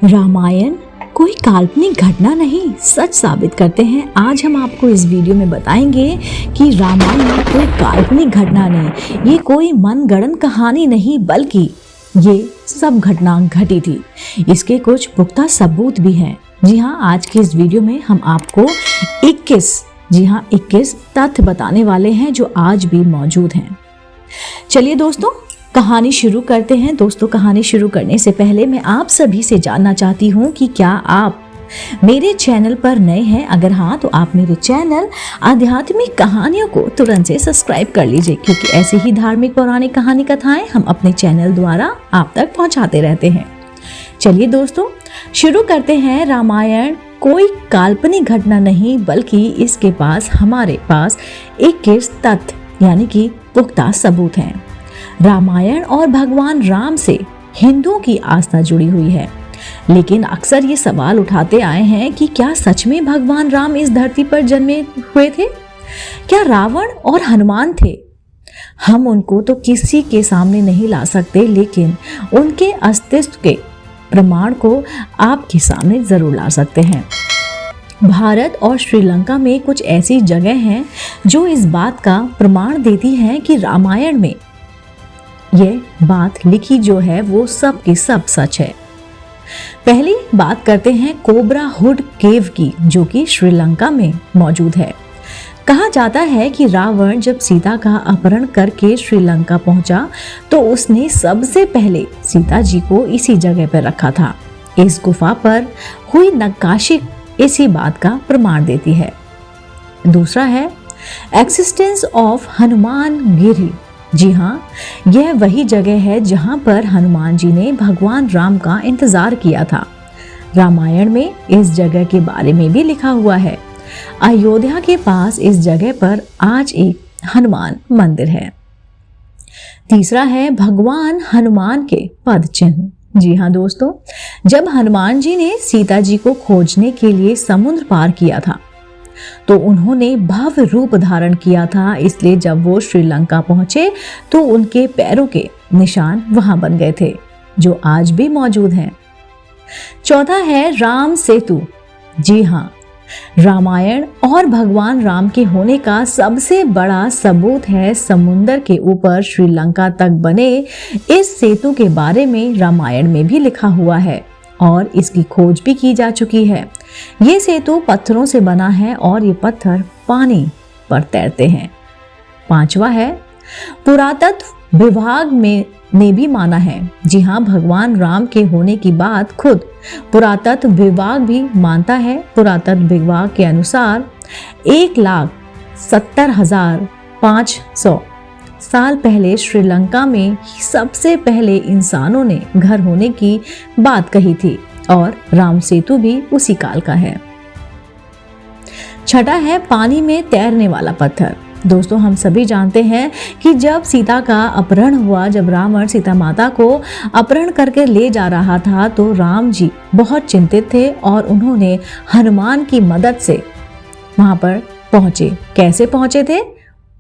रामायण कोई काल्पनिक घटना नहीं, सच साबित करते हैं। आज हम आपको इस वीडियो में बताएंगे कि रामायण कोई काल्पनिक घटना नहीं, ये कोई मनगढ़ंत कहानी नहीं, बल्कि ये सब घटना घटी थी। इसके कुछ पुख्ता सबूत भी हैं। जी हाँ, आज के इस वीडियो में हम आपको 21 तथ्य बताने वाले हैं जो आज भी मौजूद हैं। चलिए दोस्तों, कहानी शुरू करते हैं। दोस्तों, कहानी शुरू करने से पहले मैं आप सभी से जानना चाहती हूँ कि क्या आप मेरे चैनल पर नए हैं? अगर हाँ, तो आप मेरे चैनल आध्यात्मिक कहानियों को तुरंत से सब्सक्राइब कर लीजिए, क्योंकि ऐसे ही धार्मिक पौराणिक कहानी कथाएं हम अपने चैनल द्वारा आप तक पहुंचाते रहते हैं। चलिए दोस्तों, शुरू करते हैं। रामायण कोई काल्पनिक घटना नहीं, बल्कि इसके पास हमारे पास 21 तथ्य यानी कि पुख्ता सबूत हैं। रामायण और भगवान राम से हिंदुओं की आस्था जुड़ी हुई है, लेकिन अक्सर ये सवाल उठाते आए हैं कि क्या सच में भगवान राम इस धरती पर जन्मे हुए थे? क्या रावण और हनुमान थे? हम उनको तो किसी के सामने नहीं ला सकते, लेकिन उनके अस्तित्व के प्रमाण को आपके सामने जरूर ला सकते हैं। भारत और श्रीलंका में कुछ ऐसी जगह हैं जो इस बात का प्रमाण देती हैं कि रामायण में ये बात लिखी जो है वो सब की सब सच है। पहली बात करते हैं कोबरा हुड केव की, जो कि श्रीलंका में मौजूद है। कहा जाता है कि रावण जब सीता का अपहरण करके श्रीलंका पहुंचा तो उसने सबसे पहले सीता जी को इसी जगह पर रखा था। इस गुफा पर हुई नक्काशी इसी बात का प्रमाण देती है। दूसरा है एक्सिस्टेंस ऑफ हनुमान गिरी। जी हाँ, यह वही जगह है जहां पर हनुमान जी ने भगवान राम का इंतजार किया था। रामायण में इस जगह के बारे में भी लिखा हुआ है। अयोध्या के पास इस जगह पर आज एक हनुमान मंदिर है। तीसरा है भगवान हनुमान के पद चिन्ह। जी हाँ दोस्तों, जब हनुमान जी ने सीता जी को खोजने के लिए समुद्र पार किया था तो उन्होंने भव्य रूप धारण किया था, इसलिए जब वो श्रीलंका पहुंचे तो उनके पैरों के निशान वहां बन गए थे, जो आज भी मौजूद हैं। चौथा है राम सेतु। जी हाँ, रामायण और भगवान राम के होने का सबसे बड़ा सबूत है समुंदर के ऊपर श्रीलंका तक बने इस सेतु के बारे में रामायण में भी लिखा हुआ है और इसकी खोज भी की जा चुकी है। ये सेतु पत्थरों से बना है और ये पत्थर पानी पर तैरते हैं। पांचवा है पुरातत्व विभाग ने भी माना है। जी हाँ, भगवान राम के होने की बात खुद पुरातत्व विभाग भी मानता है। पुरातत्व विभाग के अनुसार 1,70,500 साल पहले श्रीलंका में सबसे पहले इंसानों ने घर होने की बात कही थी और राम सेतु भी उसी काल का है। छठा है पानी में तैरने वाला पत्थर। दोस्तों, हम सभी जानते हैं कि जब सीता का अपहरण हुआ, जब रावण सीता माता को अपहरण करके ले जा रहा था तो राम जी बहुत चिंतित थे और उन्होंने हनुमान की मदद से वहां पर पहुंचे। कैसे पहुंचे थे?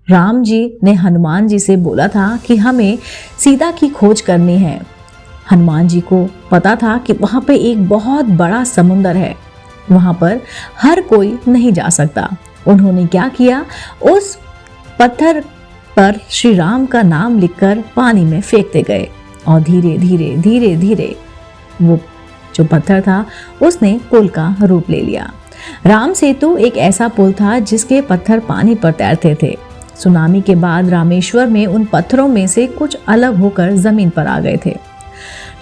राम जी ने हनुमान जी से बोला था कि हमें सीता की खोज करनी है। हनुमान जी को पता था कि वहां पे एक बहुत बड़ा समुंदर है, वहां पर हर कोई नहीं जा सकता। उन्होंने क्या किया, उस पत्थर पर श्री राम का नाम लिखकर पानी में फेंकते गए और धीरे धीरे धीरे धीरे वो जो पत्थर था उसने पुल का रूप ले लिया। राम सेतु एक ऐसा पुल था जिसके पत्थर पानी पर तैरते थे। सुनामी के बाद रामेश्वर में उन पत्थरों में से कुछ अलग होकर जमीन पर आ गए थे।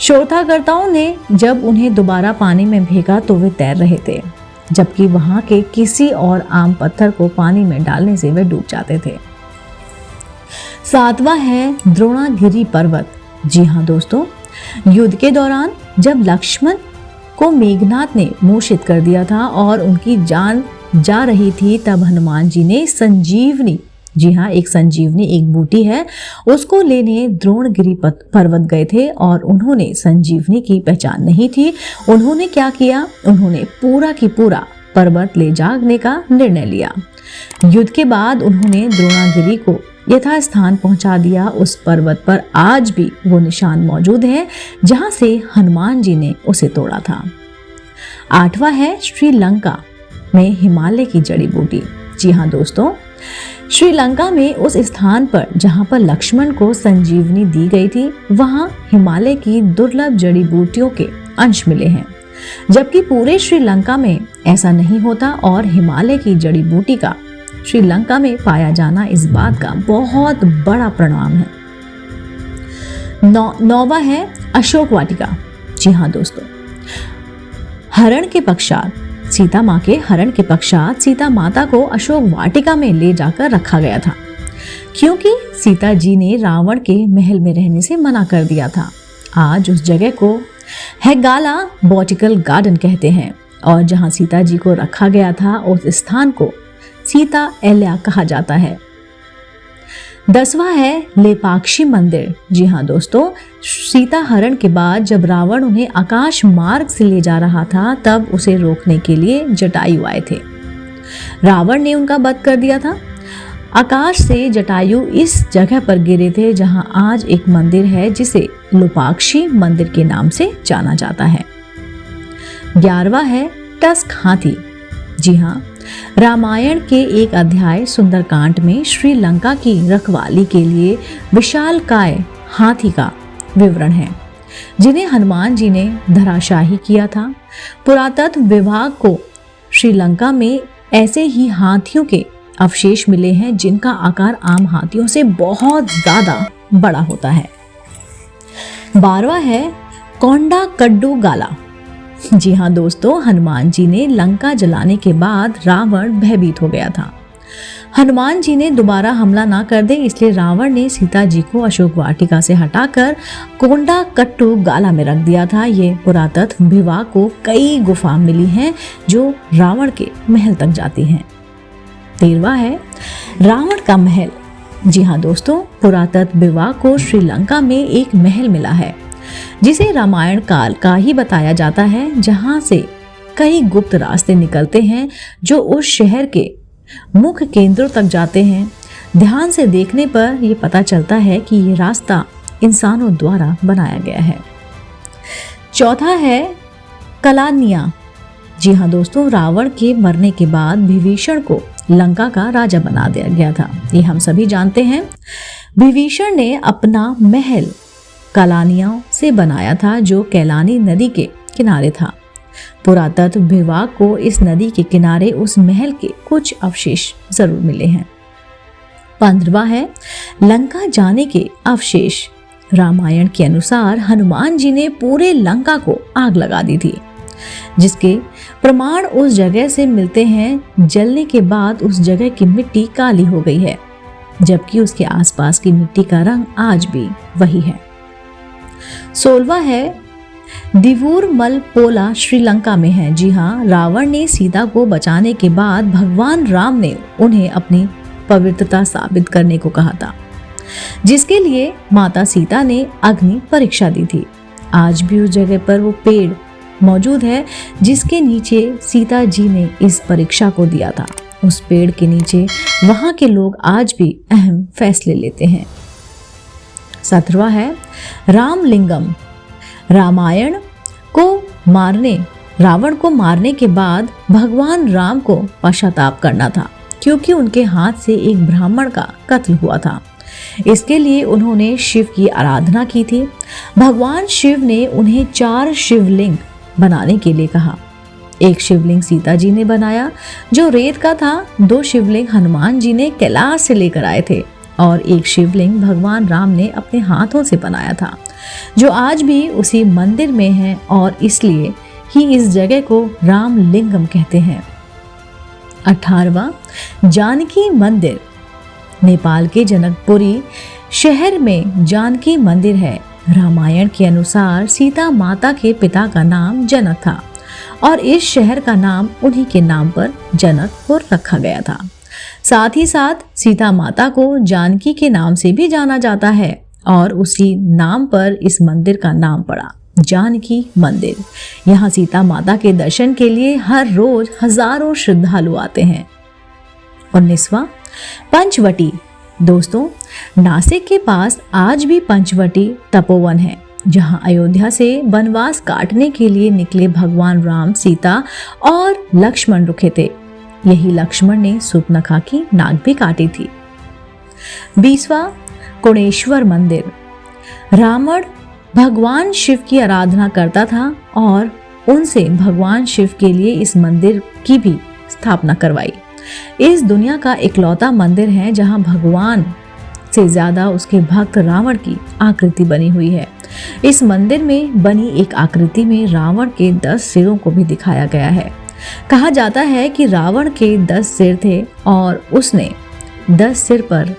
शोधकर्ताओं ने जब उन्हें दोबारा पानी में फेंका तो वे तैर रहे थे, जबकि वहां के किसी और आम पत्थर को पानी में डालने से वे डूब जाते थे। सातवां है द्रोणागिरी पर्वत। जी हाँ दोस्तों, युद्ध के दौरान जब लक्ष्मण को मेघनाथ ने मूर्छित कर दिया था और उनकी जान जा रही थी, तब हनुमान जी ने संजीवनी, जी हाँ, एक संजीवनी एक बूटी है, उसको लेने द्रोणगिरी पर्वत गए थे और उन्होंने संजीवनी की पहचान नहीं थी। उन्होंने क्या किया, उन्होंने पूरा की पूरा पर्वत ले जाने का निर्णय लिया। युद्ध के बाद उन्होंने द्रोणागिरी को यथास्थान पहुंचा दिया। उस पर्वत पर आज भी वो निशान मौजूद है जहां से हनुमान जी ने उसे तोड़ा था। 8वां है श्रीलंका में हिमालय की जड़ी बूटी। जी हाँ दोस्तों, श्रीलंका में उस स्थान पर जहां पर लक्ष्मण को संजीवनी दी गई थी, वहां हिमालय की दुर्लभ जड़ी बूटियों के अंश मिले हैं, जबकि पूरे श्रीलंका में ऐसा नहीं होता। और हिमालय की जड़ी बूटी का श्रीलंका में पाया जाना इस बात का बहुत बड़ा परिणाम है। 9वां है अशोक वाटिका। जी हाँ दोस्तों, हरण के पश्चात सीता माँ के हरण के पश्चात सीता माता को अशोक वाटिका में ले जाकर रखा गया था, क्योंकि सीता जी ने रावण के महल में रहने से मना कर दिया था। आज उस जगह को हैगाला बॉटिकल गार्डन कहते हैं, और जहां सीता जी को रखा गया था उस स्थान को सीता एल्या कहा जाता है। 10वां है लेपाक्षी मंदिर। जी हाँ दोस्तों, सीता हरण के बाद जब रावण उन्हें आकाश मार्ग से ले जा रहा था, तब उसे रोकने के लिए जटायु आए थे। रावण ने उनका वध कर दिया था। आकाश से जटायु इस जगह पर गिरे थे जहां आज एक मंदिर है जिसे लेपाक्षी मंदिर के नाम से जाना जाता है। 11वां है टस्क हाथी। जी हाँ, रामायण के एक अध्याय सुंदरकांड में श्रीलंका की रखवाली के लिए विशालकाय हाथी का विवरण है, जिन्हें हनुमान जी ने धराशाही किया था। पुरातत्व विभाग को श्रीलंका में ऐसे ही हाथियों के अवशेष मिले हैं जिनका आकार आम हाथियों से बहुत ज्यादा बड़ा होता है। 12वां है कोंडाकड्डू गाला। जी हाँ दोस्तों, हनुमान जी ने लंका जलाने के बाद रावण भयभीत हो गया था। हनुमान जी ने दोबारा हमला ना कर दे, इसलिए रावण ने सीता जी को अशोक वाटिका से हटाकर कोंडाकट्टू गाला में रख दिया था। ये पुरातत्व विभाग को कई गुफा मिली हैं जो रावण के महल तक जाती हैं। 13वां है रावण का महल। जी हाँ दोस्तों, पुरातत्व विभाग को श्रीलंका में एक महल मिला है जिसे रामायण काल का ही बताया जाता है, जहां से कई गुप्त रास्ते निकलते हैं जो उस शहर के मुख्य केंद्रों तक जाते हैं। ध्यान से देखने पर यह पता चलता है कि ये रास्ता इंसानों द्वारा बनाया गया है। 4था है कलानिया। जी हाँ दोस्तों, रावण के मरने के बाद विभीषण को लंका का राजा बना दिया गया था, ये हम सभी जानते हैं। विभीषण ने अपना महल कलानियों से बनाया था जो कैलानी नदी के किनारे था। पुरातत्व विभाग को इस नदी के किनारे उस महल के कुछ अवशेष जरूर मिले हैं। 15वां है लंका जाने के अवशेष। रामायण के अनुसार हनुमान जी ने पूरे लंका को आग लगा दी थी, जिसके प्रमाण उस जगह से मिलते हैं। जलने के बाद उस जगह की मिट्टी काली हो गई है, जबकि उसके आसपास की मिट्टी का रंग आज भी वही है। 16वां है दिवूरमल पोला, श्रीलंका में है। जी हाँ, रावण ने सीता को बचाने के बाद भगवान राम ने उन्हें अपनी पवित्रता साबित करने को कहा था, जिसके लिए माता सीता ने अग्नि परीक्षा दी थी। आज भी उस जगह पर वो पेड़ मौजूद है जिसके नीचे सीता जी ने इस परीक्षा को दिया था। उस पेड़ के नीचे वहां के लोग आज भी अहम फैसले लेते हैं। 17वां है रामलिंगम। रावण को मारने के बाद भगवान राम को पश्चाताप करना था, क्योंकि उनके हाथ से एक ब्राह्मण का कत्ल हुआ था। इसके लिए उन्होंने शिव की आराधना की थी। भगवान शिव ने उन्हें 4 शिवलिंग बनाने के लिए कहा। एक शिवलिंग सीता जी ने बनाया जो रेत का था, 2 शिवलिंग हनुमान जी ने कैलाश से लेकर आए थे, और एक शिवलिंग भगवान राम ने अपने हाथों से बनाया था, जो आज भी उसी मंदिर में है, और इसलिए ही इस जगह को रामलिंगम कहते हैं। 18वां जानकी मंदिर। नेपाल के जनकपुरी शहर में जानकी मंदिर है। रामायण के अनुसार सीता माता के पिता का नाम जनक था, और इस शहर का नाम उन्हीं के नाम पर जनकपुर रखा गया था। साथ ही साथ सीता माता को जानकी के नाम से भी जाना जाता है, और उसी नाम पर इस मंदिर का नाम पड़ा, जानकी मंदिर। यहाँ सीता माता के दर्शन के लिए हर रोज हजारों श्रद्धालु आते हैं। 19वां पंचवटी। दोस्तों, नासिक के पास आज भी पंचवटी तपोवन है, जहां अयोध्या से वनवास काटने के लिए निकले भगवान राम, सीता और लक्ष्मण रुके थे। यही लक्ष्मण ने सूर्पनखा की नाक भी काटी थी। 20वां कोणेश्वर मंदिर। रावण भगवान शिव की आराधना करता था और उनसे भगवान शिव के लिए इस मंदिर की भी स्थापना करवाई। इस दुनिया का इकलौता मंदिर है जहां भगवान से ज्यादा उसके भक्त रावण की आकृति बनी हुई है। इस मंदिर में बनी एक आकृति में रावण के 10 सिरों को भी दिखाया गया है। कहा जाता है कि रावण के 10 सिर थे और उसने 10 सिर पर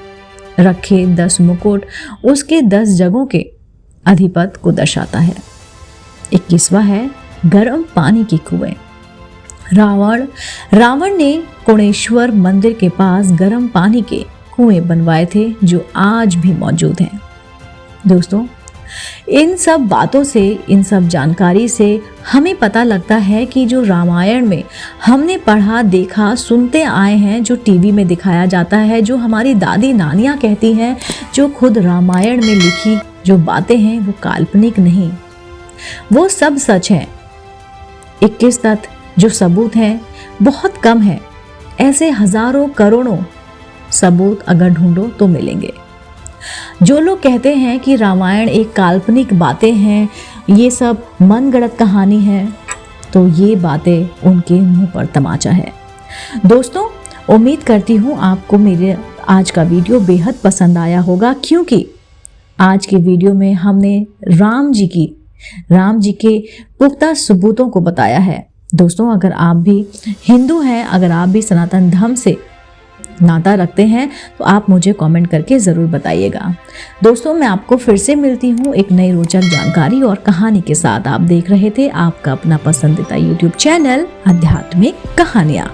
रखे 10 मुकुट उसके 10 जगहों के अधिपति को दर्शाता है। 21वां है गर्म पानी के कुएं। रावण ने कोणेश्वर मंदिर के पास गर्म पानी के कुएं बनवाए थे जो आज भी मौजूद हैं। दोस्तों, इन सब बातों से, इन सब जानकारी से हमें पता लगता है कि जो रामायण में हमने पढ़ा, देखा, सुनते आए हैं, जो टीवी में दिखाया जाता है, जो हमारी दादी नानियाँ कहती हैं, जो खुद रामायण में लिखी जो बातें हैं वो काल्पनिक नहीं, वो सब सच है। 21 तथ्य जो सबूत हैं बहुत कम है। ऐसे हजारों करोड़ों सबूत अगर ढूंढो तो मिलेंगे। जो लोग कहते हैं कि रामायण एक काल्पनिक बातें हैं, ये सब मनगढ़ंत कहानी है, तो ये बातें उनके मुंह पर तमाचा है। दोस्तों, उम्मीद करती हूँ आपको मेरे आज का वीडियो बेहद पसंद आया होगा, क्योंकि आज के वीडियो में हमने राम जी के पुख्ता सबूतों को बताया है। दोस्तों, अगर आप भी हिंदू हैं, अगर आप भी सनातन धर्म से नाता रखते हैं तो आप मुझे कमेंट करके ज़रूर बताइएगा। दोस्तों, मैं आपको फिर से मिलती हूँ एक नई रोचक जानकारी और कहानी के साथ। आप देख रहे थे आपका अपना पसंदीदा YouTube चैनल आध्यात्मिक कहानियाँ।